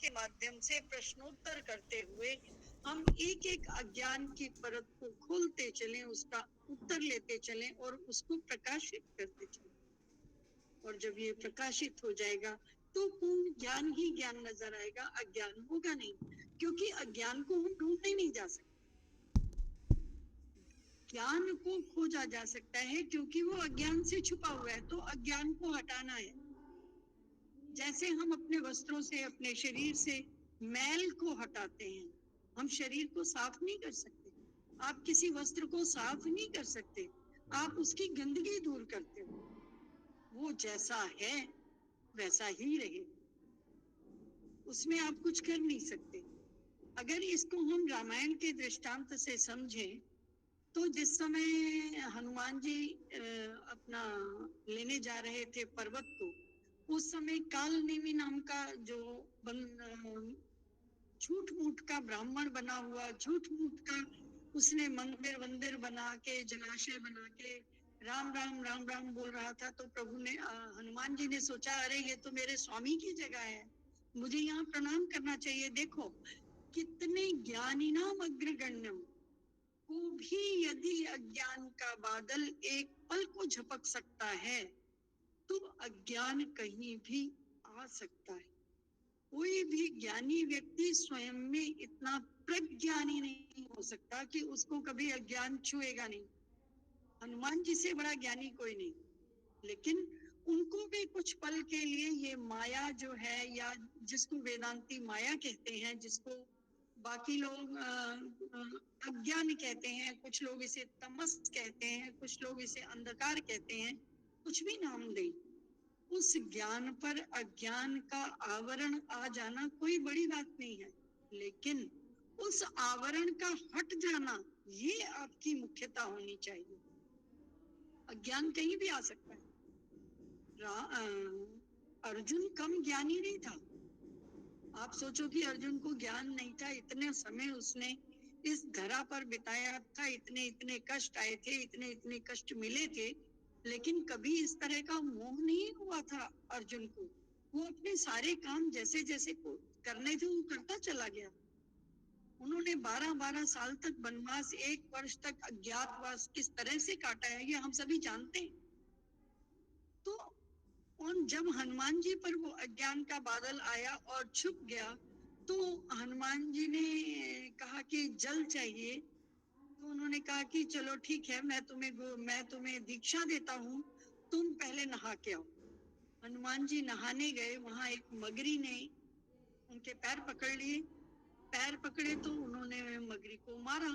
के माध्यम से प्रश्नोत्तर करते हुए हम एक एक अज्ञान की परत को खोलते चलें, उसका उत्तर लेते चलें और उसको प्रकाशित करते चलें। और जब ये प्रकाशित हो जाएगा तो पूर्ण ज्ञान ही ज्ञान नजर आएगा, अज्ञान होगा नहीं, क्योंकि अज्ञान को हम ढूंढने नहीं जा सकते। ज्ञान को खोजा जा सकता है क्योंकि वो अज्ञान से छुपा हुआ है, तो अज्ञान को हटाना है। जैसे हम अपने वस्त्रों से, अपने शरीर से मैल को हटाते हैं, हम शरीर को साफ नहीं कर सकते। आप किसी वस्त्र को साफ नहीं कर सकते, आप उसकी गंदगी दूर करते हो। वो जैसा है वैसा ही रहे, उसमें आप कुछ कर नहीं सकते। अगर इसको हम रामायण के दृष्टांत से समझें तो जिस समय हनुमान जी अपना लेने जा रहे थे पर्वत को, उस समय काल नेमी नाम का जो झूठ मूठ का ब्राह्मण बना हुआ, झूठ मूठ का उसने मंदिर वंदिर बना के, जलाशय बना के राम राम राम राम बोल रहा था। तो प्रभु ने, हनुमान जी ने सोचा, अरे ये तो मेरे स्वामी की जगह है, मुझे यहाँ प्रणाम करना चाहिए। देखो कितने ज्ञानी नाम अग्रगण्यम को भी यदि अज्ञान का बादल एक पल को झपक सकता है तो अज्ञान कहीं भी आ सकता है। कोई भी ज्ञानी व्यक्ति स्वयं में इतना प्रज्ञानी नहीं हो सकता कि उसको कभी अज्ञान छुएगा नहीं। हनुमान जी से बड़ा ज्ञानी कोई नहीं, लेकिन उनको भी कुछ पल के लिए ये माया जो है, या जिसको वेदांती माया कहते हैं, जिसको बाकी लोग अज्ञान कहते हैं, कुछ लोग इसे तमस कहते हैं, कुछ लोग इसे अंधकार कहते हैं, कुछ भी नाम दें, उस ज्ञान पर अज्ञान का आवरण आ जाना कोई बड़ी बात नहीं है, लेकिन उस आवरण का हट जाना ये आपकी मुख्यता होनी चाहिए। अज्ञान कहीं भी आ सकता है। अर्जुन कम ज्ञानी नहीं था। आप सोचो कि अर्जुन को ज्ञान नहीं था, इतने समय उसने इस धरा पर बिताया था, इतने इतने कष्ट आए थे, इतने इतने कष्ट मिले थे, लेकिन कभी इस तरह का मोह नहीं हुआ था अर्जुन को। वो अपने सारे काम जैसे जैसे करने थे वो करता चला गया। उन्होंने 12-12 साल तक वनवास, 1 वर्ष तक अज्ञातवास किस तरह से काटा है ये हम सभी जानते हैं। तो और जब हनुमान जी पर वो अज्ञान का बादल आया और छुप गया, तो हनुमान जी ने कहा कि जल चाहिए। तो उन्होंने कहा कि चलो ठीक है, मैं तुम्हें दीक्षा देता हूँ, तुम पहले नहा के आओ। हनुमान जी नहाने गए, वहां एक मगरी ने उनके पैर पकड़ लिए। पैर पकड़े तो उन्होंने मगरी को मारा।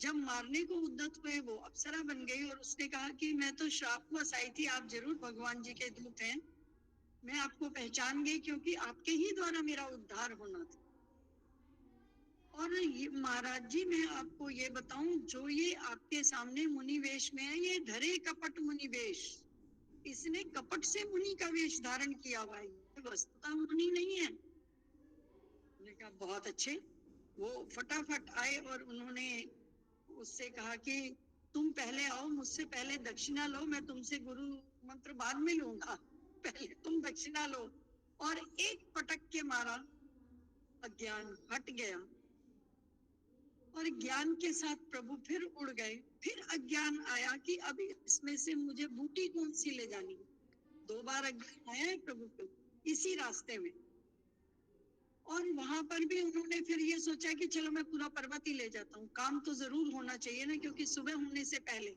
जब मारने को उद्यत हुए वो अप्सरा बन गई और उसने कहा कि मैं तो श्रापवश आई थी, आप जरूर भगवान जी के दूत हैं, मैं आपको पहचान गई क्योंकि आपके ही द्वारा मेरा उद्धार होना था। और ये महाराज जी, मैं आपको ये बताऊं, जो ये आपके सामने मुनि वेश में है, ये धरे कपट मुनि वेश। इसने कपट से मुनि का वेश धारण किया हुआ है, वस्तुतः मुनि नहीं है। मैंने कहा बहुत अच्छे। वो फटाफट आए और उन्होंने उससे कहा कि तुम पहले आओ, मुझसे पहले दक्षिणा लो, मैं तुमसे गुरु मंत्र बाद में लूंगा, पहले तुम दक्षिणा लो। और एक पटक के मारा, अज्ञान हट गया और ज्ञान के साथ प्रभु फिर उड़ गए। फिर अज्ञान आया कि अब इसमें से मुझे बूटी कौन सी ले जानी है। 2 बार अज्ञान आया है प्रभु को इसी रास्ते में। और वहां पर भी उन्होंने फिर ये सोचा कि चलो मैं पूरा पर्वत ही ले जाता हूँ, काम तो जरूर होना चाहिए ना, क्योंकि सुबह होने से पहले।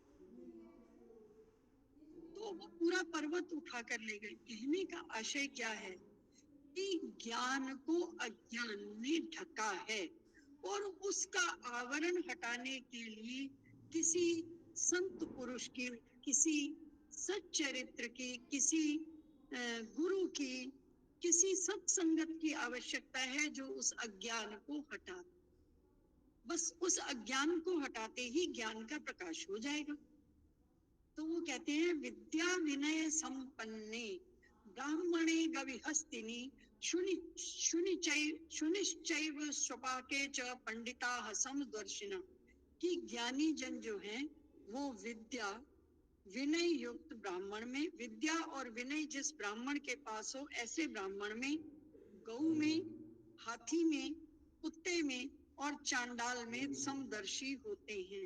तो वो पूरा पर्वत उठा कर ले गए। कहने का आशय क्या है कि ज्ञान को अज्ञान ने ढका है, और उसका आवरण हटाने के लिए किसी संत पुरुष की, किसी सच्चरित्र की, किसी गुरु की, किसी सत्संगत की आवश्यकता है जो उस अज्ञान को हटा। बस उस अज्ञान को हटाते ही ज्ञान का प्रकाश हो जाएगा। तो वो कहते हैं विद्या विनय संपन्ने ब्राह्मणे गविहस्तिनी शुनिश्चैव स्वपाके च पंडिताः समदर्शिनः, कि ज्ञानी जन जो हैं वो विद्या विनय युक्त ब्राह्मण में, विद्या और विनय जिस ब्राह्मण के पास हो ऐसे ब्राह्मण में, गौ में, हाथी में, कुत्ते में और चांडाल में समदर्शी होते हैं।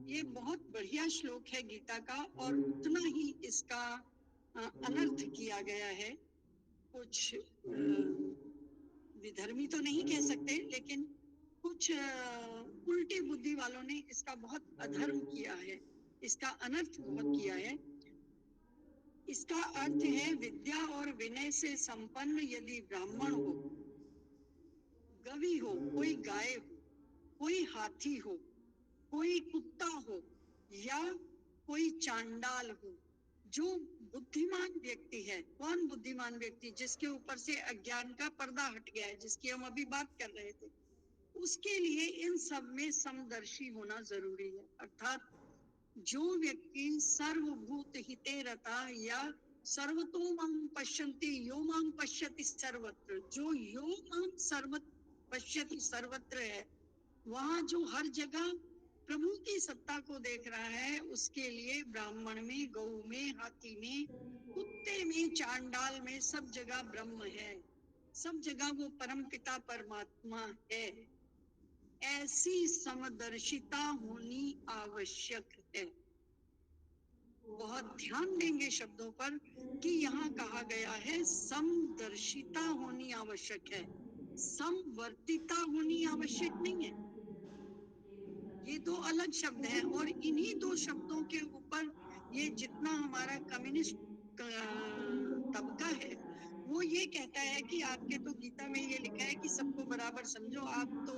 ये बहुत बढ़िया श्लोक है गीता का, और उतना ही इसका अनर्थ किया गया है। कुछ विधर्मी तो नहीं कह सकते, लेकिन कुछ उल्टी बुद्धि वालों ने इसका बहुत अधर्म किया है, इसका अनर्थ बहुत किया है। इसका अर्थ है विद्या और विनय से संपन्न यदि ब्राह्मण हो, गवि हो, कोई गाय हो, कोई हाथी हो, कोई कुत्ता हो, या कोई चांडाल हो, जो बुद्धिमान व्यक्ति है। कौन बुद्धिमान व्यक्ति? जिसके ऊपर से अज्ञान का पर्दा हट गया है, जिसकी हम अभी बात कर रहे थे, उसके लिए इन सब में समदर्शी होना जरूरी है। अर्थात जो व्यक्ति सर्वभूत हिते रता या सर्वतो मां पश्यन्ति यो मां पश्यति सर्वत्र, जो यो मां सर्व पश्यति सर्वत्र है, वहां जो हर जगह प्रभु की सत्ता को देख रहा है, उसके लिए ब्राह्मण में, गौ में, हाथी में, कुत्ते में, चांडाल में, सब जगह ब्रह्म है, सब जगह वो परम पिता परमात्मा है। ऐसी समदर्शिता होनी आवश्यक है। बहुत ध्यान देंगे शब्दों पर कि यहाँ कहा गया है समदर्शिता होनी आवश्यक है, समवर्तिता होनी आवश्यक नहीं है। ये दो अलग शब्द हैं, और इन्हीं दो शब्दों के ऊपर ये जितना हमारा कम्युनिस्ट तबका है, वो ये कहता है कि आपके तो गीता में ये लिखा है कि सबको बराबर समझो, आप तो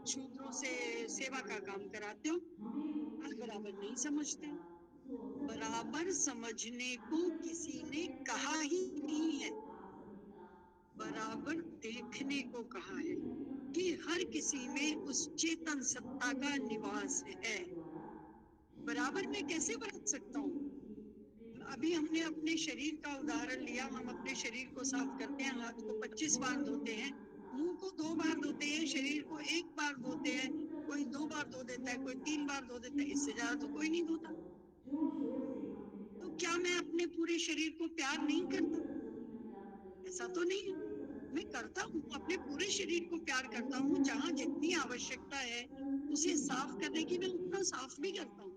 शूद्रों से सेवा का काम कराते हो, आप बराबर नहीं समझते। बराबर समझने को किसी ने कहा ही नहीं है, बराबर देखने को कहा है कि हर किसी में उस चेतन सत्ता का निवास है। बराबर मैं कैसे बरत सकता हूँ? अभी हमने अपने शरीर का उदाहरण लिया, हम अपने शरीर को साफ करते हैं, हाथ को 25 बार धोते हैं, मुंह को 2 बार धोते हैं, शरीर को 1 बार धोते हैं, कोई 2 बार धो देता है, कोई 3 बार धो देता है, इससे ज्यादा तो कोई नहीं धोता। जोर शोर से हम मिलकर तो क्या मैं गाएंगे। अपने पूरे शरीर को प्यार हम नहीं सभी करता? सरस्वती महिला मंडल ऐसा के तो नहीं है। सभी मैं सदस्य करता हूँ, अपने अपने आप पूरे मिलकर शरीर को प्यार करता हूँ, जहाँ जितनी आवश्यकता है उसे साफ करने की मैं उतना साफ भी करता हूँ।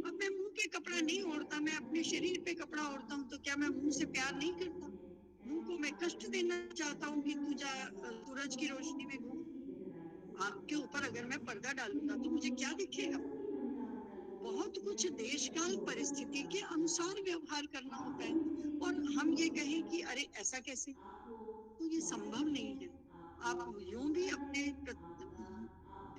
अब मैं मुंह के कपड़ा नहीं ओढ़ता, मैं अपने शरीर पे कपड़ा ओढ़ता हूँ, तो क्या मैं मुंह से प्यार नहीं करता? मुंह को मैं कष्ट देना चाहता हूँ कि तू जा सूरज की रोशनी में घूम। आँख के ऊपर अगर मैं पर्दा डालूंगा तो मुझे क्या दिखेगा? सरस्वती महिला मंडल को बहुत कुछ मैं देश बहुत काल बहुत परिस्थिति के धन्यवाद देती अनुसार हूँ। व्यवहार करना आप होता है। सभी से और यही हम ये उम्मीद कहें है। कि अरे ऐसा कैसे, आपको तो ये संभव स्वागत है, नहीं है। आपको आप यूं भी नमस्कार है, अपने आपका दिन आभार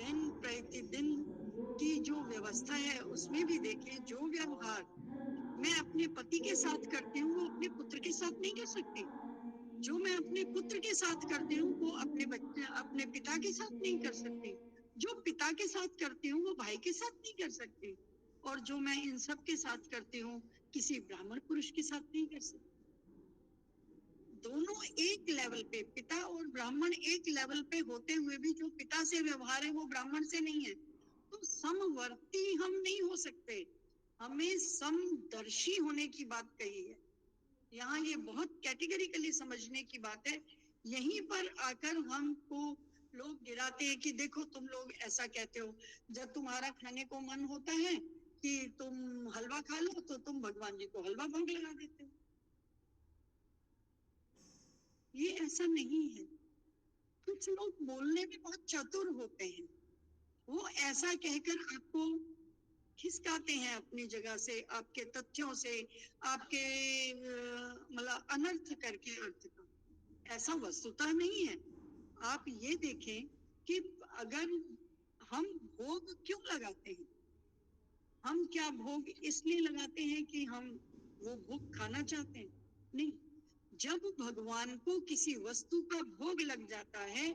है। प्रतिदिन सदियों की जो आपने व्यवस्था है उसमें परिवार भी में देखें, जो और व्यवहार धर्म मैं में अपने पति के कोई साथ करती हूँ वो अपने पुत्र के साथ नहीं कर माना सकती। जाता है कि जो मैं अपने पुत्र के यह साथ और करती हूँ वो सदियों अपने बच्चे, अपने पिता के साथ नहीं कर सकती। से जो पिता के साथ करती हूँ वो भाई के साथ नहीं कर सकती। और जो मैं इन सब के साथ करती हूँ किसी ब्राह्मण पुरुष के साथ नहीं कर सकती। दोनों एक लेवल पे, पिता और ब्राह्मण एक लेवल पे होते हुए भी जो पिता से व्यवहार है वो ब्राह्मण से नहीं है। तो समवर्ती हम नहीं हो सकते, हमें समदर्शी होने की बात कही है। यहाँ ये बहुत कैटेगरिकली समझने की बात है। यहीं पर आकर हमको लोग गिराते हैं कि देखो तुम लोग ऐसा कहते हो, जब तुम्हारा खाने को मन होता है कि तुम हलवा खा लो तो तुम भगवान जी को हलवा भोग लगा देते हो। ये ऐसा नहीं है। कुछ लोग बोलने में बहुत चतुर होते हैं, वो ऐसा कहकर आपको खिसकाते हैं अपनी जगह से, आपके तथ्यों से, आपके मतलब अनर्थ करके अर्थ का। ऐसा वस्तुतः नहीं है। आप ये देखें कि अगर हम भोग क्यों लगाते हैं, हम क्या भोग इसलिए लगाते हैं कि हम वो भोग खाना चाहते हैं? नहीं। जब भगवान को किसी वस्तु का भोग लग जाता है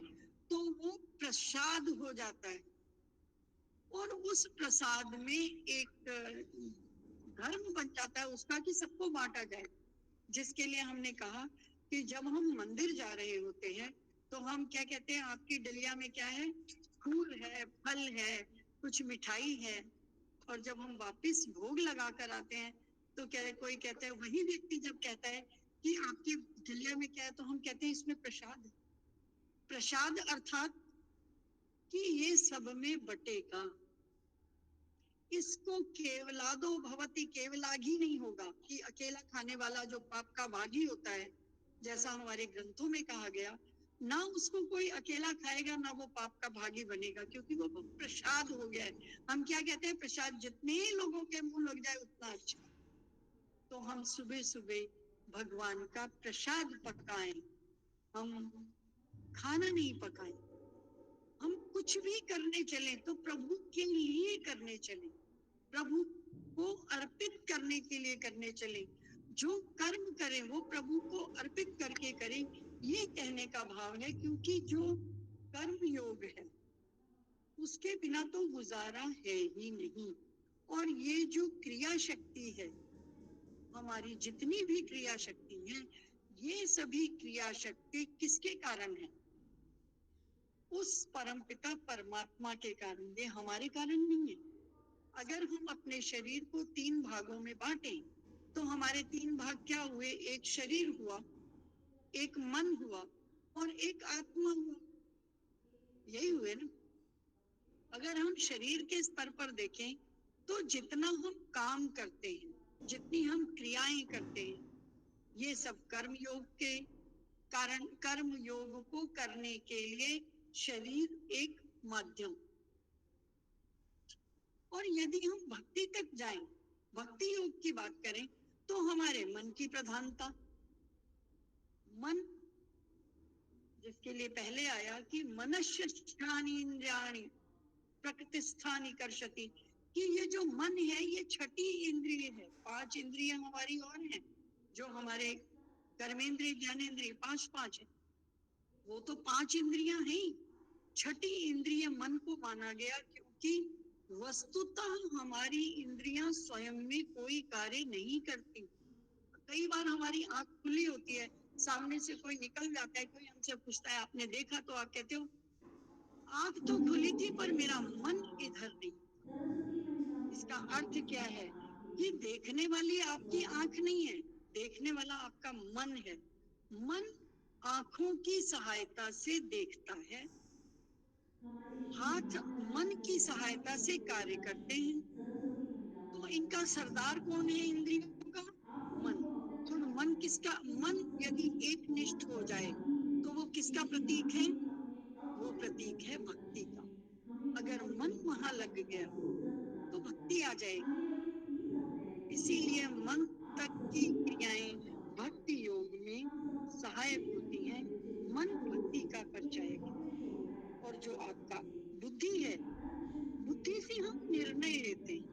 तो वो प्रसाद हो जाता है, और उस प्रसाद में एक धर्म बन जाता है उसका कि सबको बांटा जाए। जिसके लिए हमने कहा कि जब हम मंदिर जा रहे होते हैं तो हम क्या कहते हैं, आपकी डलिया में क्या है? फूल है, फल है, कुछ मिठाई है। और जब हम वापस भोग लगा कर आते हैं तो क्या है, कोई कहता है, वही व्यक्ति जब कहता है कि आपकी डलिया में क्या है, तो हम कहते हैं इसमें प्रसाद है। प्रसाद अर्थात कि ये सब में बटेगा। इसको केवलादो भवति, केवलागी नहीं होगा कि अकेला खाने वाला जो पाप का भागी होता है, जैसा हमारे ग्रंथों में कहा गया, ना उसको कोई अकेला खाएगा ना वो पाप का भागी बनेगा, क्योंकि वो प्रसाद हो गया है। हम क्या कहते हैं, प्रसाद जितने लोगों के मुंह लग जाए उतना अच्छा। तो हम सुबह सुबह भगवान का प्रसाद पकाएं, हम खाना नहीं पकाएं। हम कुछ भी करने चले तो प्रभु के लिए करने चले, प्रभु को अर्पित करने के लिए करने चले। जो कर्म करें वो प्रभु को अर्पित करके करें, ये कहने का भाव है। क्योंकि जो कर्म योग है उसके बिना तो गुजारा है ही नहीं। और ये जो क्रिया शक्ति है, हमारी जितनी भी क्रिया शक्ति है, ये सभी क्रिया शक्ति किसके कारण है? उस परमपिता परमात्मा के कारण। ये हमारे कारण नहीं है। अगर हम अपने शरीर को 3 भागों में बांटें तो हमारे 3 भाग क्या हुए? एक शरीर हुआ, एक मन हुआ और एक आत्मा हुआ। यही हुए ना। अगर हम शरीर के स्तर पर देखें तो जितना हम काम करते हैं, जितनी हम क्रियाएं करते हैं, ये सब कर्म योग के कारण। कर्म योग को करने के लिए शरीर एक माध्यम। और यदि हम भक्ति तक जाएं, भक्ति योग की बात करें, तो हमारे मन की प्रधानता। मन, जिसके लिए पहले आया कि मनश्चानि इंद्रियाणि प्रकृतिस्थानि कर्षति, कि ये जो मन है ये छठी इंद्रिय है। 5 इंद्रिय हमारी और हैं, जो हमारे कर्मेंद्रिय, ज्ञानेंद्रिय, 5 है। वो तो 5 इंद्रियां हैं। छठी इंद्रिय मन को माना गया, क्योंकि वस्तुतः हमारी इंद्रियां स्वयं में कोई कार्य नहीं करती। कई बार हमारी आंख खुली होती है, सामने से कोई निकल जाता है, कोई हमसे पूछता है आपने देखा, तो आप कहते हो आंख तो खुली थी पर मेरा मन इधर नहीं। इसका अर्थ क्या है? कि देखने वाली आपकी आंख नहीं है, देखने वाला आपका मन है। मन आंखों की सहायता से देखता है, हाथ मन की सहायता से कार्य करते हैं। तो इनका सरदार कौन है इंद्रियों का? मन। तो मन किसका? मन यदि एक निष्ठ हो जाए तो वो किसका प्रतीक है? वो प्रतीक है भक्ति का। अगर मन वहां लग गया तो भक्ति आ जाएगी। इसीलिए मन तक की क्रियाएं भक्ति योग में सहायक होती हैं। मन भक्ति का परिचायक है। और जो आपका बुद्धि है, बुद्धि से हम निर्णय लेते हैं।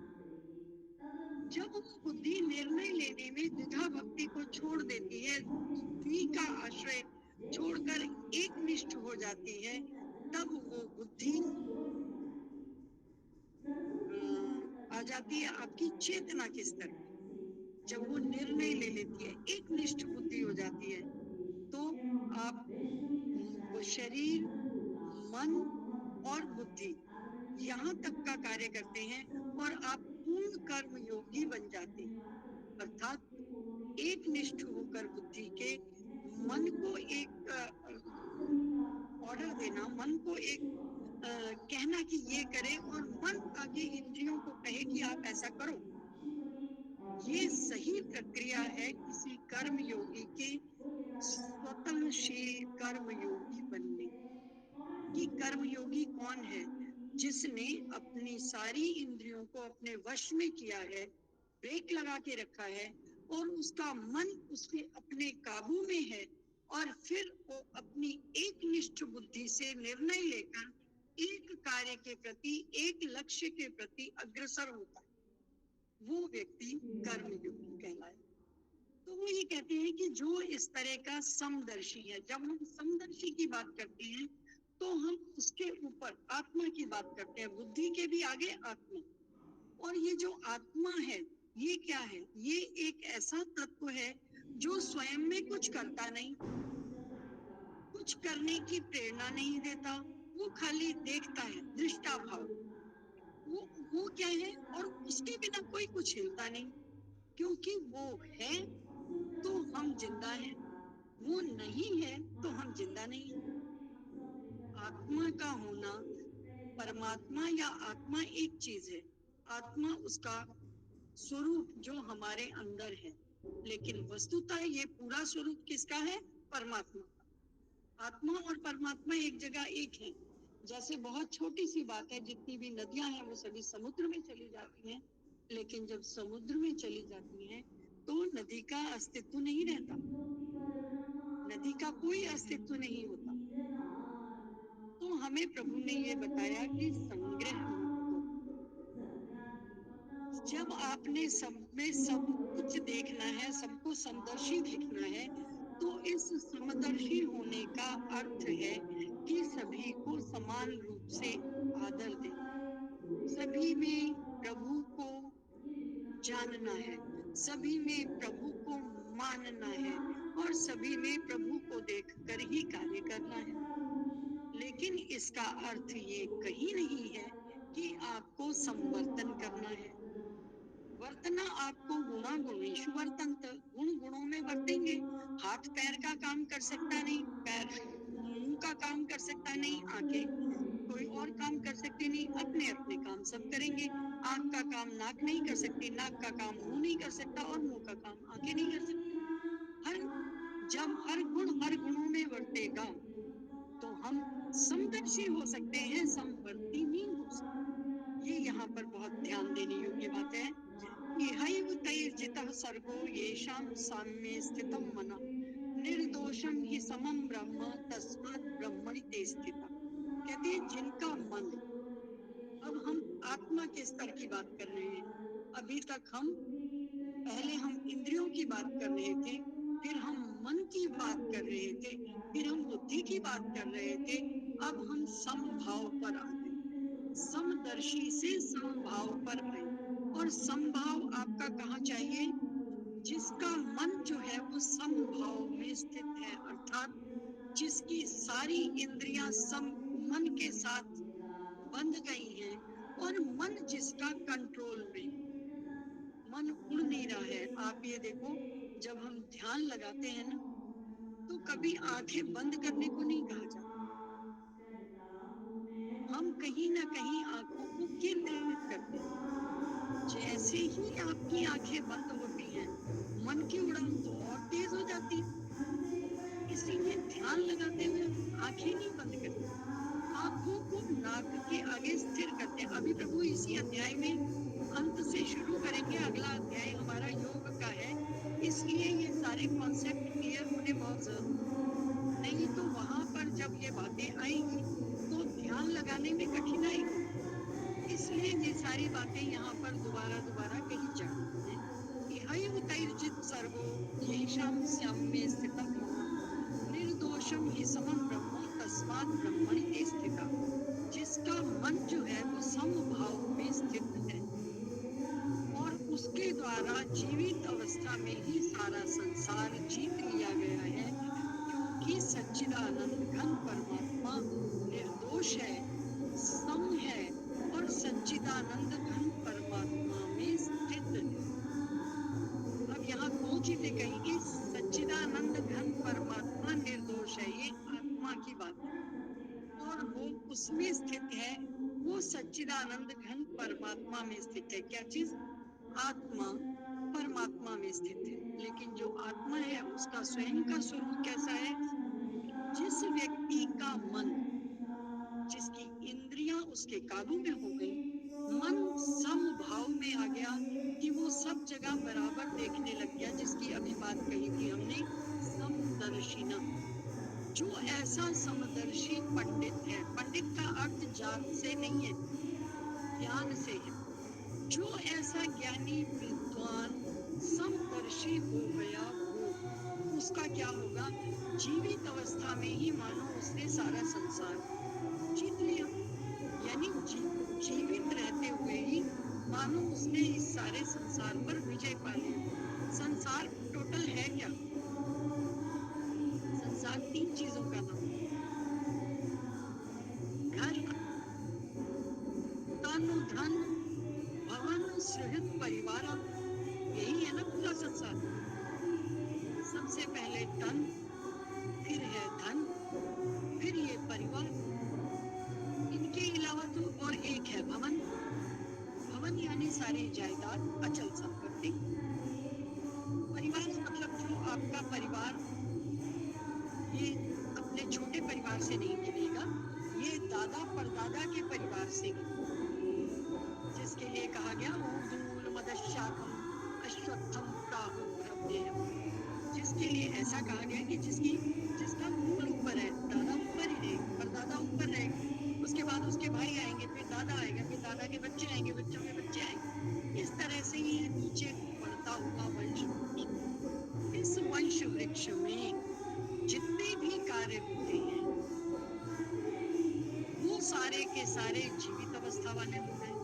जब वो बुद्धि निर्णय लेने में द्विधा भक्ति को छोड़ देती है, द्वि का आश्रय छोड़कर एक निष्ठ हो जाती है, तब वो बुद्धि आ जाती है आपकी चेतना के स्तर पे। जब वो निर्णय ले लेती है, एक निष्ठ बुद्धि हो जाती है, तो आप वो शरीर, मन और बुद्धि यहाँ तक का कार्य करते हैं और आप पूर्ण कर्म योगी बन जाते हैं। अर्थात एक निष्ठ होकर बुद्धि के मन को एक ऑर्डर देना, मन को एक कहना कि ये करे, और मन आगे इंद्रियों को कहे कि आप ऐसा करो। ये सही प्रक्रिया है किसी कर्म योगी के स्वतंत्रशील कर्म योगी बनने की। कर्म योगी कौन है? जिसने अपनी सारी इंद्रियों को अपने वश में किया है, ब्रेक लगा के रखा है, और उसका मन उसके अपने काबू में है, और फिर वो अपनी एक निष्ठ बुद्धि से निर्णय लेकर एक कार्य के प्रति, एक लक्ष्य के प्रति अग्रसर होता है। वो व्यक्ति कर्मयोगी कहलाए। तो वो ये कहते हैं कि जो इस तरह का समदर्शी है। जब हम समदर्शी की बात करते हैं तो हम उसके ऊपर आत्मा की बात करते हैं, बुद्धि के भी आगे आत्मा। और ये जो आत्मा है, ये क्या है? ये एक ऐसा तत्व है जो स्वयं में कुछ करता नहीं, कुछ करने की प्रेरणा नहीं देता, वो खाली देखता है, दृष्टा भाव। वो क्या है? और उसके बिना कोई कुछ हिलता नहीं, क्योंकि वो है तो हम जिंदा हैं, वो नहीं है तो हम जिंदा नहीं हैं। आत्मा का होना, परमात्मा या आत्मा एक चीज है, आत्मा उसका स्वरूप जो हमारे अंदर है, लेकिन वस्तुतः ये पूरा स्वरूप किसका है? परमात्मा का। आत्मा और परमात्मा एक जगह एक है। जैसे बहुत छोटी सी बात है, जितनी भी नदियां हैं वो सभी समुद्र में चली जाती हैं, लेकिन जब समुद्र में चली जाती हैं तो नदी का अस्तित्व नहीं रहता, नदी का कोई अस्तित्व नहीं होता। तो हमें प्रभु ने ये बताया कि संग्रह मत करो। जब आपने सब में सब कुछ देखना है, सबको समदर्शी देखना है, तो इस समदर्शी होने का अर्थ है कि सभी को समान रूप से आदर देना, सभी में प्रभु को जानना है, सभी में प्रभु को मानना है और सभी में प्रभु को देखकर ही कार्य करना है। लेकिन इसका अर्थ ये कहीं नहीं है कि आपको संवर्तन करना है। वर्तना आपको गुणा गुणेशु वर्तन्त, गुण गुणों में वर्तेंगे। हाथ पैर का काम कर सकता नहीं, पैर मुंह का काम कर सकता नहीं, आंखें कोई और काम कर सकते नहीं, अपने अपने काम सब करेंगे। आंख का काम नाक नहीं कर सकती, नाक का काम मुंह नहीं कर सकता और मुंह का काम आंखें नहीं कर सकती। हर जब हर गुण हर गुणों में वर्तेगा तो हम समदर्शी हो सकते हैं, समवर्ती नहीं हो सकते। ये यहाँ पर बहुत ध्यान देने योग्य बात है। इहैव तैर्जितः सर्गो येषां साम्ये स्थितं मनः, निर्दोषं हि समं ब्रह्म तस्मात् ब्रह्मणि ते स्थितः। कहते हैं जिनका मन, अब हम आत्मा के स्तर की बात कर रहे हैं। अभी तक पहले हम इंद्रियों की बात कर रहे थे, फिर हम मन की बात कर रहे थे, फिर हम बुद्धि की बात कर रहे थे, अब हम समभाव पर आ गए, समदर्शी से समभाव पर आए। और समभाव आपका कहाँ चाहिए? जिसका मन जो है वो समभाव में स्थित है, अर्थात जिसकी सारी इंद्रियां सम मन के साथ बंध गई हैं और मन जिसका कंट्रोल में, मन उड़ नहीं रहा है। आप ये देखो, जब हम ध्यान लगाते हैं ना, तो कभी आंखें बंद करने को नहीं कहा जाता, हम कहीं ना कहीं आंखों को केंद्रित करते हैं। जैसे ही आपकी आंखें बंद होती हैं, मन की उड़ान तो और तेज हो जाती है। इसीलिए ध्यान लगाते हुए आंखें नहीं बंद करते, आंखों को नाक के आगे स्थिर करते हैं। अभी प्रभु इसी अध्याय में अंत से शुरू करेंगे, अगला अध्याय हमारा योग का है, इसलिए ये सारे कॉन्सेप्ट क्लियर होने बहुत जरूरी है। नहीं तो वहां पर जब ये बातें आएंगी तो ध्यान लगाने में कठिनाई होगी, इसलिए ये सारी बातें यहाँ पर दोबारा दोबारा कही जा रही हैं। इहैव तैर्जित सर्गो येषां साम्ये स्थितं मनः, निर्दोषं हि समं ब्रह्म तस्मात् ब्रह्मणि ते स्थितः। जिसका मन जो है वो समभाव में स्थित है और उसके द्वारा जीवित अवस्था में ही सारा संसार जीत लिया गया है, क्योंकि सच्चिदानंद घन परमात्मा निर्दोष है, सम है और सच्चिदानंद घन परमात्मा में स्थित है। अब यहाँ दो चीजें कहेंगे, सच्चिदानंद घन परमात्मा निर्दोष है, ये आत्मा की बात है, और वो उसमें स्थित है, वो सच्चिदानंद घन परमात्मा में स्थित है। क्या चीज? आत्मा परमात्मा में स्थित है। लेकिन जो आत्मा है उसका स्वयं का स्वरूप कैसा है? जिस व्यक्ति का मन, जिसकी इंद्रियां उसके काबू में हो गई, मन समभाव में आ गया कि वो सब जगह बराबर देखने लग गया, जिसकी अभी बात कही थी हमने, समदर्शिना। जो ऐसा समदर्शी पंडित है, पंडित का अर्थ जात से नहीं है, ज्ञान से है। जो ऐसा ज्ञानी विद्वान समदर्शी हो गया, वो उसका क्या होगा? जीवित अवस्था में ही मानो उसने सारा संसार जीत लिया, यानी जीवित रहते हुए ही मानो उसने इस सारे संसार पर विजय पा लिया। संसार टोटल है क्या? संसार तीन चीजों का नाम, घर, तन धन, भवन सुहृद परिवार, यही है ना पूरा संसार। सबसे पहले तन, फिर है धन, फिर ये परिवार। की सारी जायदाद, अचल संपत्ति। परिवार मतलब जो आपका परिवार, ये अपने छोटे परिवार से नहीं गिनेगा, ये दादा परदादा के परिवार से गिनेगा, जिसके लिए कहा गया ऊर्दूल मदशाकम अश्वत्थम प्राहुरव्ययम। जिसके लिए ऐसा कहा गया कि जिसका मूल ऊपर है, दादा ऊपर ही रहेगा, परदादा ऊपर रहेगा, उसके बाद उसके भाई आएंगे, फिर दादा आएगा, फिर दादा के बच्चे आएंगे, बच्चों के बच्चे आएंगे। इस तरह से ये नीचे बढ़ता हुआ वंश वृक्ष। इस वंश वृक्ष में जितने भी कार्य होते हैं वो सारे के सारे जीवित अवस्था वाले लोग हैं।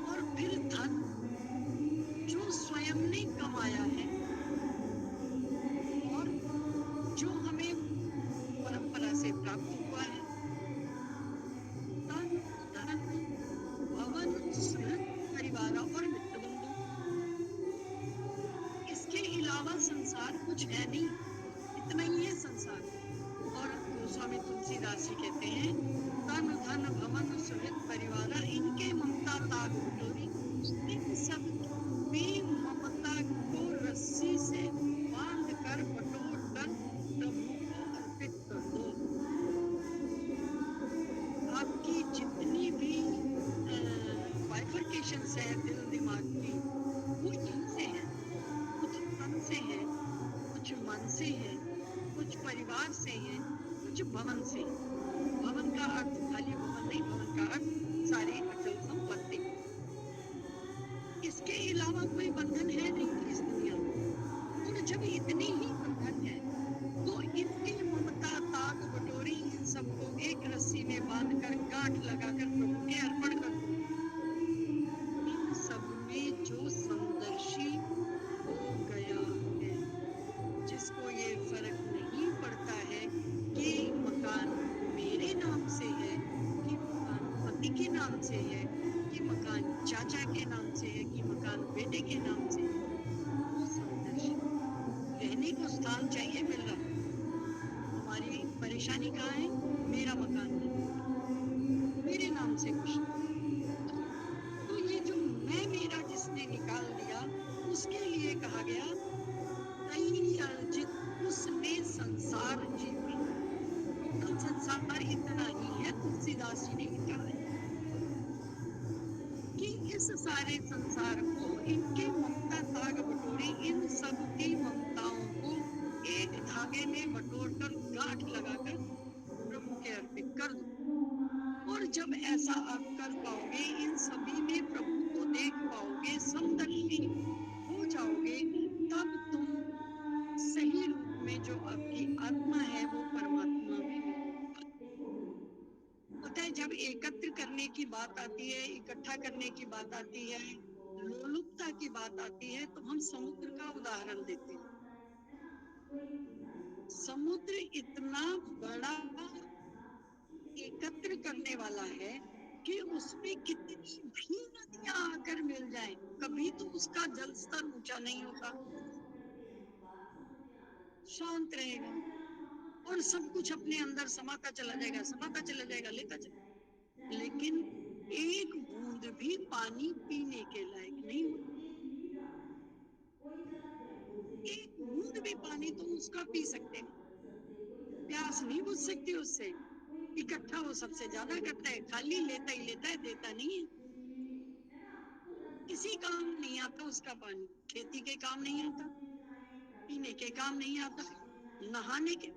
और फिर धन जो स्वयं ने कमाया है और जो हमें परंपरा से प्राप्त हुआ है, तन धन भवन सुहृद परिवार और मित्र बंधु, इसके अलावा संसार कुछ है नहीं, इतना ही है संसार। और गोस्वामी तुलसीदास जी कहते हैं, तन धन भवन सुहृद परिवार, इनके ममता ताग बटोरी, इन सब में ममता को रस्सी से बांध कर बटोर कर प्रभु को अर्पित कर दो। आपकी जितनी भी बाइफर्केशंस है दिल दिमाग की, वो यहीं से है। कुछ तन से है, कुछ मन से है, कुछ परिवार से है, कुछ भवन से। भवन का अर्थ खाली भवन नहीं, भवन का अर्थ सारी अचल संपत्ति। इसके अलावा कोई बंधन है नहीं इस दुनिया में। और जब इतने ही बंधन है तो इनकी ममता ताग बटोरी, इन सबको एक रस्सी में बांधकर गांठ लगाकर प्रभु के अर्पण कर दो। इन सब में जो समदर्शी हो गया है, जिसको ये फर्क नहीं पड़ता है कि मकान मेरे नाम से है कि मकान पति के नाम से है कि मकान चाचा के नाम से है कि मकान बेटे के नाम से है, वो समदर्शी। रहने को स्थान चाहिए, मिल रहा। हमारी परेशानी कहाँ है? मेरा मकान नहीं, मेरे नाम से कुछ नहीं। तो ये जो मैं मेरा जिसने निकाल दिया, उसके लिए कहा गया तई अर्जित उसने संसार जीवी। टोटल संसार इतना ही है, तुलसीदास जी ने कहा है कि इस सारे संसार को इनके ममता ताग बटोरी, इन सब की ममताओं को एक धागे में बटोर कर गांठ लगाकर प्रभु के अर्पित कर दो। और जब ऐसा आप कर पाओगे, इन सभी में प्रभु को देख पाओगे, समदर्शी हो जाओगे, तब तुम सही रूप में जो आपकी आत्मा है वो परमात्मा में मिलोगे। पता है, जब एकत्र करने की बात आती है, इकट्ठा करने की बात आती है, लोलुपता की बात आती है, तो हम समुद्र का उदाहरण देते हैं। समुद्र इतना बड़ा एकत्र करने वाला है कि उसमें कितनी भी नदियां आकर मिल जाएं, कभी तो उसका जल स्तर ऊंचा नहीं होगा, शांत रहेगा और सब कुछ अपने अंदर समाता चला जाएगा, समाता चला जाएगा, लेता चला। लेकिन एक बूंद भी पानी पीने के लायक नहीं होता। एक बूंद भी पानी तुम उसका पी सकते हो, प्यास नहीं बुझ सकती उससे। इकट्ठा वो सबसे ज्यादा करता है, खाली लेता ही लेता है, देता नहीं है। किसी काम नहीं आता उसका पानी, खेती के काम नहीं आता, पीने के काम नहीं आता, नहाने के।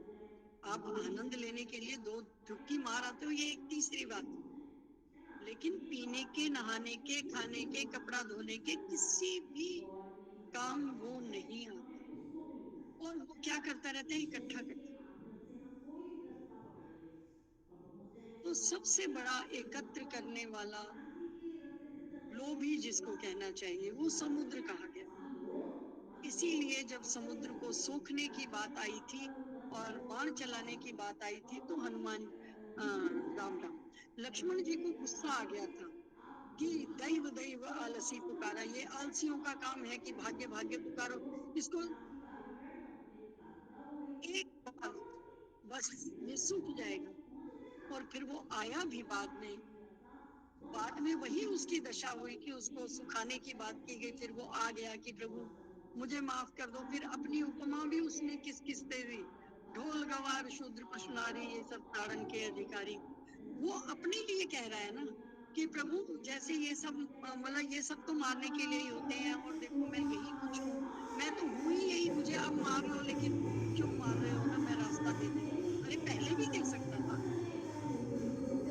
आप आनंद लेने के लिए 2 डुबकी मार आते हो, ये एक तीसरी बात। लेकिन पीने के, नहाने के, खाने के, कपड़ा धोने के किसी भी काम वो नहीं आता। और वो क्या करता रहता है? इकट्ठा करता। तो सबसे बड़ा एकत्र करने वाला, लोभी जिसको कहना चाहिए, वो समुद्र कहा गया। इसीलिए जब समुद्र को सोखने की बात आई थी और बाण चलाने की बात आई थी, तो हनुमान राम राम लक्ष्मण जी को गुस्सा आ गया था कि दैव दैव आलसी पुकारा। ये आलसियों का काम है कि भाग्य भाग्य पुकारो, इसको एक बार बस ये सूख जाएगा। और फिर वो आया भी बाद में, बाद में वही उसकी दशा हुई कि उसको सुखाने की बात की गई, फिर वो आ गया कि प्रभु मुझे माफ कर दो। फिर अपनी उपमा भी उसने किस किस दे दी, ढोल गवार शूद्र कुशनारी ये सब ताड़न के अधिकारी। वो अपने लिए कह रहा है ना कि प्रभु जैसे ये सब मतलब ये सब तो मारने के लिए ही होते हैं, और देखो मैं यही कुछ हूँ, मैं तो हूँ ही यही, मुझे अब मार लो, लेकिन क्यों मार रहे हो ना, मैं रास्ता दे देता हूँ। अरे पहले भी दे सकता था,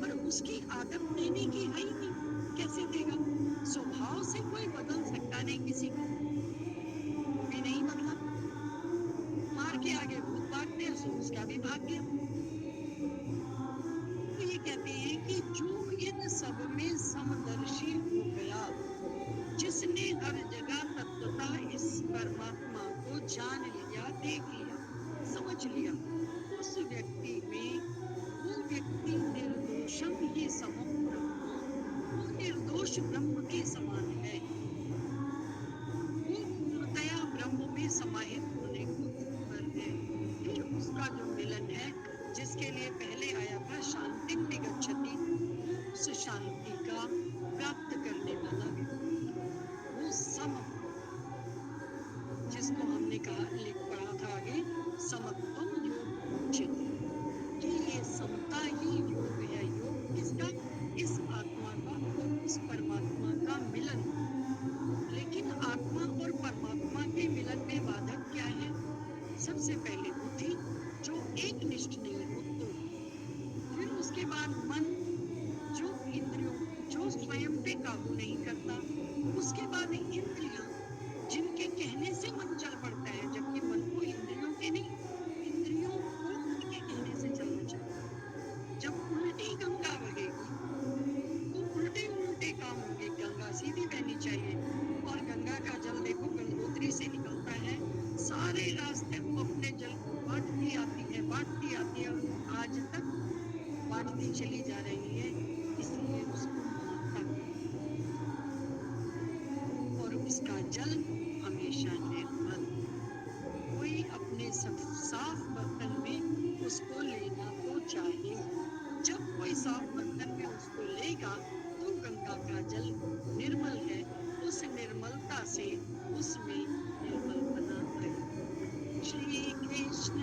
पर उसकी आदत देने की है ही नहीं, कैसे देगा। स्वभाव से कोई बदल सकता नहीं किसी को, वो भी नहीं बदला, मार के आगे भूत भागते हैं, सो उसका भी भाग गया। तो ये कहते हैं कि जो इन सब में समदर्शी हो गया, जिसने हर जगह तत्वता इस परमात्मा को जान लिया, देख लिया, समझ लिया, उस व्यक्ति में वो व्यक्ति निर्दोषम ही समम ब्रह्म, वो निर्दोष ब्रह्म के समान है, वो पूर्णतया ब्रह्म में समाहित होने को तत्पर है। फिर उसका जो मिलन है, जिसके लिए पहले आया था शांतिम विगच्छति, उस शांति का प्राप्त करने वाला व्यक्ति, वो सम, जिसको हमने कहा लिख पढ़ा था आगे, समत्वम योग उच्यते, कि ये समता ही योग है। योग किसका? इस आत्मा का और उस परमात्मा का मिलन। लेकिन आत्मा और परमात्मा के मिलन में बाधक क्या है? सबसे पहले बुद्धि, जो एक निष्ठ नहीं हो तो, फिर उसके बाद मन, जो इंद्रियों, जो स्वयं पे काबू नहीं करता, उसके बाद इंद्रियां, जिनके कहने से मन चल पड़ता है, जबकि मन को इंद्रियों के नहीं, इंद्रियों को मन के कहने से चलना चाहिए। जब उल्टी गंगा बहेगी तो उल्टे उल्टे काम होंगे, गंगा सीधी बहनी चाहिए। और गंगा का जल देखो गंगोत्री से निकलता है, सारे रास्ते वो अपने जल को बांटती आती है, और आज तक बांटती चली जा रही है, इसलिए उसको माता कहते हैं। और उसका जल हमेशा निर्मल, कोई अपने साफ बर्तन में उसको लेना तो चाहिए। जब कोई साफ बर्तन में उसको लेगा तो गंगा का जल निर्मल है, उस निर्मलता से उसमें निर्मल बना है। श्री कृष्ण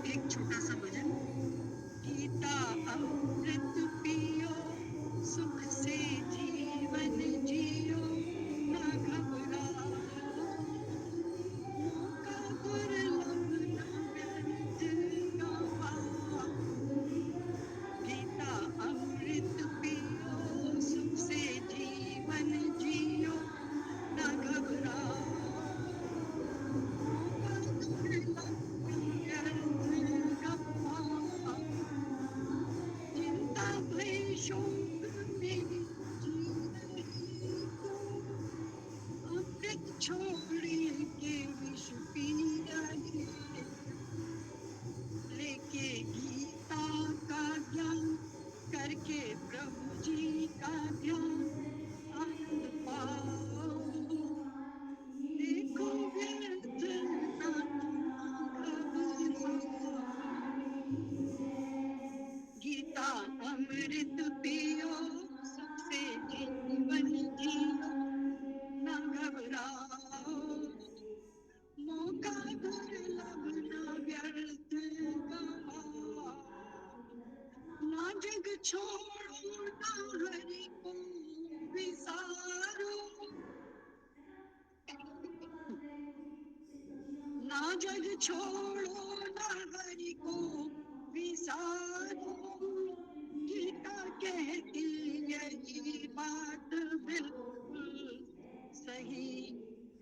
एक छोटा सा भजन। गीता अमृत पियो, सुख से जीवन जियो, न घबराओ, मौका दुर्लभ न व्यर्थ गवाओ। गीता अमृत पियो, सुख से जीवन जियो, न घबराओ, मौका दुर्लभ न व्यर्थ गवाओ। चिंता भय शोक में जी रहे तो, अमृत छोड़ के विष पी रहे, लेके गीता का ज्ञान, करके प्रभु जी का ध्यान, आनंद पाओ। देखो व्यर्थ ना घबराओ, गीता अमृत पियो, सुख से जीवन जियो, न घबराओ, मौका दुर्लभ न व्यर्थ गवाओ। ना जग छोड़ो ना हरि को विसारो, ना जग छोड़ो ना हरि को विसारो। गीता कहती यही बात बिल्कुल सही,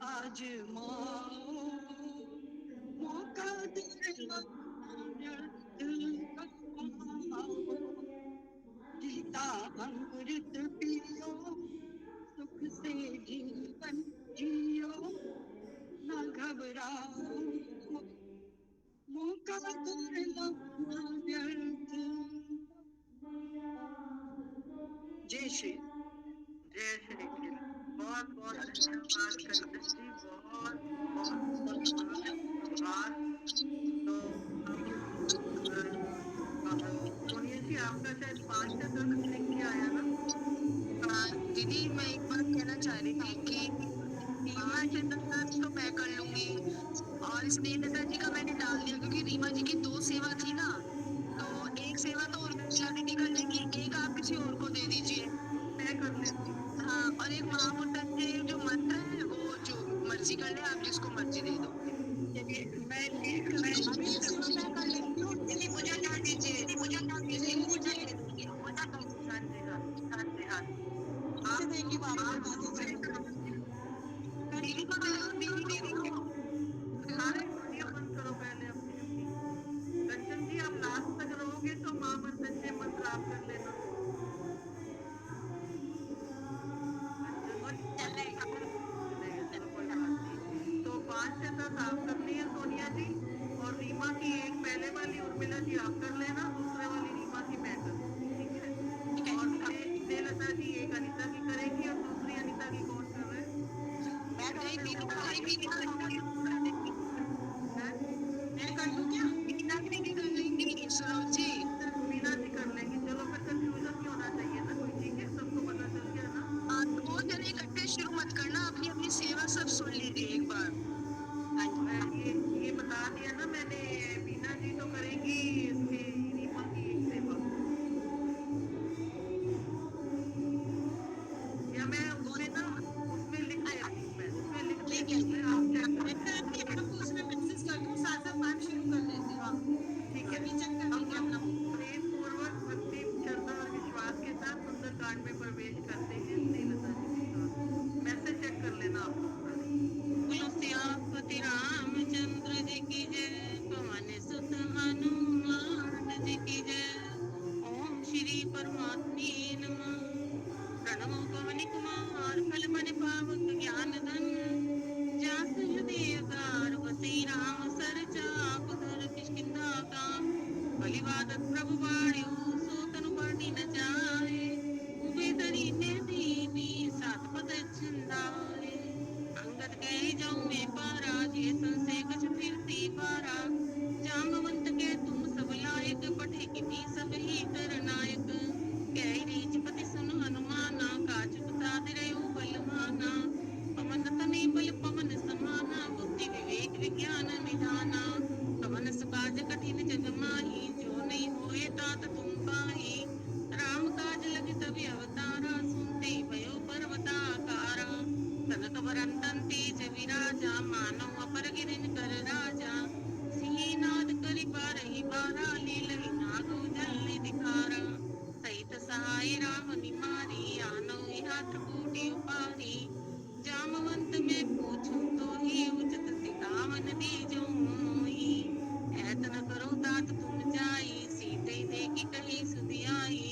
आजमाओ, मौका दुर्लभ न व्यर्थ गवाओ। गीता अमृत पियो, सुख से जीवन जियो, न घबराओ, मौका दुर्लभ न व्यर्थ। जय श्री, जय श्री कृष्ण। बहुत बहुत धन्यवाद कंचन जी, बहुत बहुत धन्यवाद, आभार। तो अब सोनिया जी आपका शायद 5 से 10 लिख के आया ना। दीदी मैं एक बात कहना चाह रही थी कि 5 से 10 तो मैं कर लूंगी, और स्नेहलता जी का मैंने डाल दिया क्योंकि रीमा जी की 2 सेवा थी ना, तो एक सेवा तो उर्मिला दीदी कर लेंगी, एक आप किसी और को दे दीजिए। मैं कर लेती हूँ। हाँ, और एक महामृत्युंजय जो मंत्र है वो जो मर्जी कर ले, आप जिसको मर्जी दे दो। चलिए मैं अभी एक सेवा मैं कर लेती हूँ, दीदी पूजा कर दीजिए, पूजा कर दीजिए, पूजा ले दूंगी। हाँ जी हाँ, हाँ जी हाँ। आप देंगी वो आप बता दीजिए। दीदी को दे दो, दीदी को। सारे वीडियो बंद करो पहले अपनी अपनी। कंचन जी आप लास्ट तक रहोगे तो माँ मंत्र मंत्र आप कर लेना। चलो कोई बात नहीं। तो 5 से 10 आप करनी है सोनिया जी, और रीमा की एक पहले वाली उर्मिला जी आप कर लेना, दूसरे वाली रीमा की मैं कर लूंगी, ठीक है। और स्नेहलता जी एक अनीता की करेगी, और दूसरी अनीता की कौन कर रहे हैं? मैं कर दूंगी। हैं? मैं कर दूं क्या? मीना दीदी कर लेंगी, सुनो जी। मीना जी कर लेंगी। चलो फिर कंफ्यूजन नहीं होना चाहिए ना कोई, ठीक है, सबको पता चल गया ना। 2 जने इकट्ठे शुरू मत करना, अपनी अपनी सेवा सब सुन लीजिए एक बार। ये बता दिया ना मैंने, मीना जी तो करेंगी इसके रीमा की एक सेवा, या मैं उसमें ना उसमें लिख देती हूँ, मैं उसमें लिख देती हूँ, मैं आप चेक कर आपको उसमें मैसेज कर दूं, साथ साथ 5 शुरू कर लेते हैं। ठीक है। सभी चेक कर लीजिए अपना। प्रेम पूर्वक भक्ति श्रद्धा और विश्वास के साथ सुंदरकांड में प्रवेश करते हैं स्नेहलता जी के साथ। मैसेज चेक कर लेना आप लोग सारे। बोलो सियापति रामचंद्र जी की जय, पवन सुत हनुमान जी की जय। ओम श्री परमात्मे नमः। प्रणमो पवन कुमार फल मन पावक ज्ञान धन, जास हृदय गार बसी राम सर चाप धर किष्किंधा काम। बलिवादत प्रभु बाणियो सो तनु बरनी न जाए, उबे तरी ने दीनी सात पद छिंदाए। अंगद कह जाऊं मैं पारा, जे संशय कछ फिरती पारा। जामवंत के तुम सब लायक, पठे किन्हीं सब ही कर नायक। कह रीच पति सुन हनुमाना, काचुक सादरयो बलवाना। पवन तने बल पवन समाना, बुद्धि विवेक विज्ञान निधाना। पवन सुकाज कठिन जग माही, जो नहीं होए तात तुम पाही। राम काज लग तभी अवतारा, सुनते भयो पर्वताकारा। कनक वरन तेज विराजा, मानव अपर गिरिन कर राजा। सिंहनाद करि बारहि बारा, लीलहि नागो जल्नि दिखारा। सहित सहाय राम निमारी, आनो यहाँ त्रिपुटी उपारी। जामवंत में पूछूं तो ही, उचित सिखावन दीजो मोहि। ऐत न करो तात तुम जाई, सीते देखी कही सुधियाई।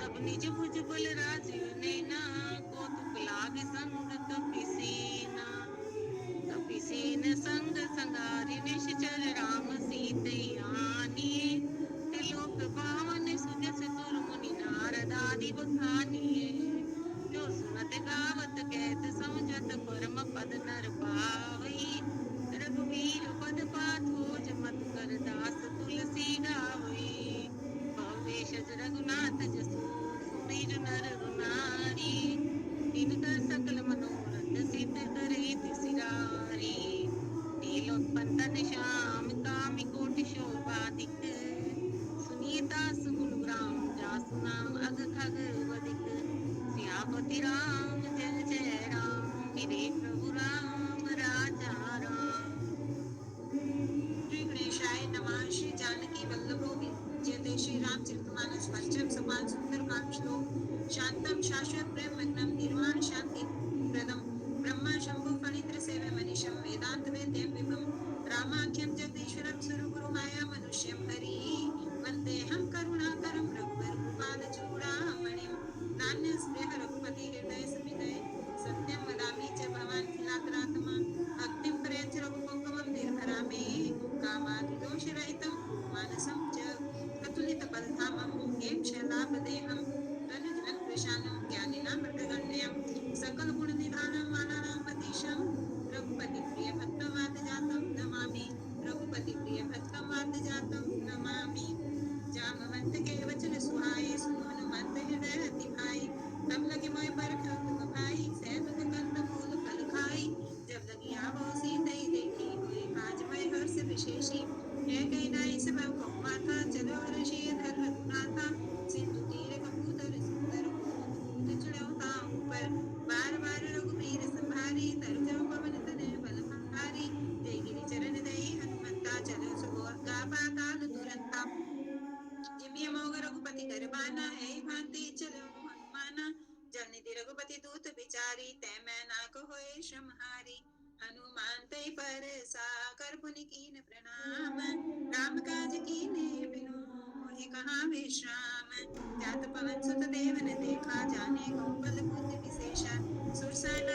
तब निज भुज बल राजीव नैना, कौतुक लागे संग कपिसेना। कपिसेन संग संगारि निश्चर, राम सीते आनिए। त्रिलोक पावन सुजस सुर मुनि नारद आदि बखानिए। जो सुनत गावत कहत समझत, परम पद नर पावई। रघुवीर पद पाथोज मत कर, दास तुलसी गावई। भवेशज रघुनाथ जसु, सुमिर नर नारी। तिनकर सकल मनोरथ सिद्ध करे तिसिरारी। नीलोत्पन्न श्याम कामि कोटि शोभाधिक, सुनीता सुगुण ग्राम जासु नाम अग खग वदिक। सियापति राम जय जय राम, मेरे प्रभु राम राजा राम। श्री गणेशाय नमः। श्री जानकी वल्लभो विजयते। श्री रामचरितमानस पंचम सपाद सुंदरकांड श्लोक। शांतम शाश्वत प्रेम मग्नम निर्वाण शांति प्रदम, ब्रह्मा शंभु फणित्र सेवे मनीषम, वेदांत वेद्यम विभम। रामाख्यम जगदीश्वरम सुरगुरु माया मनुष्यम हरि। वंदेहम करुणाकरम रघुवर भूपाल चूड़ामणिम। नान्य स्पृह रघुपति हृदय समिदय, सत्यम वदामि च भवान् खिलातरात्मा। भक्तिं प्रयच्छ रघुपुंगवं निर्भरामि, कामादिदोषरहितं मानसं च अतुलितबलधामं, हेम शैलापदेहं तनुजनकृशानं, ज्ञानिनां पद जातम नमामि। जामवंत के वचन सुहाए, सुनो हनुमंत हृदय अति भाई। तब लगे मोय पर तुम भाई, सह दुख कंद मूल फल खाई। जब लगी आवो सीतै देखी, होय काज मय हर्ष विशेषी। यह कही नाई सब कौ माथा, चलो ऋषि धर रघुनाथा। सिंधु तीर कपूतर सुंदर, बहुत दूत चढ़ो ताहू पर। बार बार रघुबीर संभारी, तरजो पवन तनय बल भारी। जय गिरि चरण दई हनुमंता, चलो सुगो गा पाताल तुरंता। जिमिय मोग रघुपति कर बाना, है भांति चलो हनुमाना। जल निधि रघुपति दूत बिचारी, तै मैं ना होए श्रम हारी। हनुमान तै पर साकर पुनि कीन प्रणाम। राम काज कीने बिनु मोहि कहाँ विश्राम। जात पवन सुत देवन देखा, जाने कौ बल बुद्धि विशेषा। सुरसेना